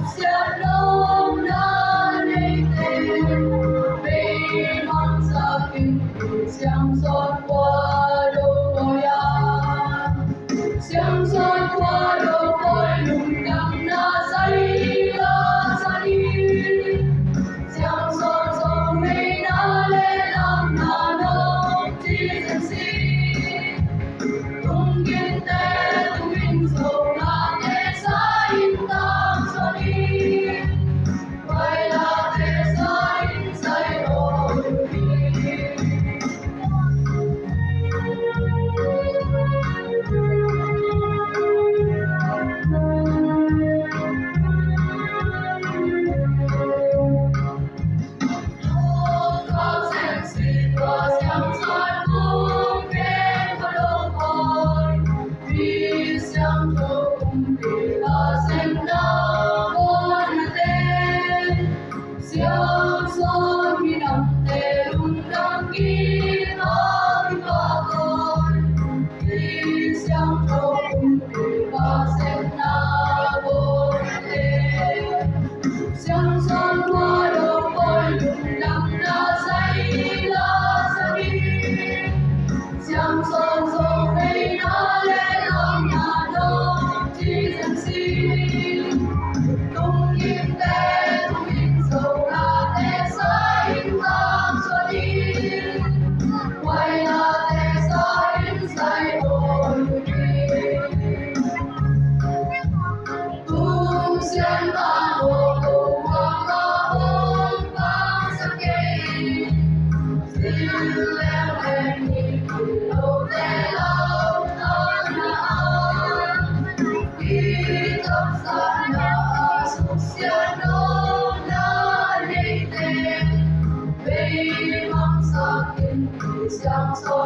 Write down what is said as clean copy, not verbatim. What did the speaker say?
siangsawn na natin, may mangsakin siangsawn khuado yan. Siangsawn khuado Mungkang na sila sa đi. Siangsawn so may nalelang na nông chi dân si. Tung yên tê tung yên sầu na tê sa in tang so đi. Quay la tê sa in say ôi đi. Siangsawn minam te undang kita ibagon, di siangsawn basen na bonte. Siangsawn khuado undang na sila sa đi. Siangsawn so may nalelang na nông chi dân si. Tung yên tê tung yên sầu na tê sa in tang so đi. Quay la tê sa in say ôi đi. Tung xiên ta hồ tu quang la bông bang sa cây. Xin leo lên nhìn lâu tê lâu tan na an. Đi tập sa na suk siangsawn na natin, may mangsakin siangsawn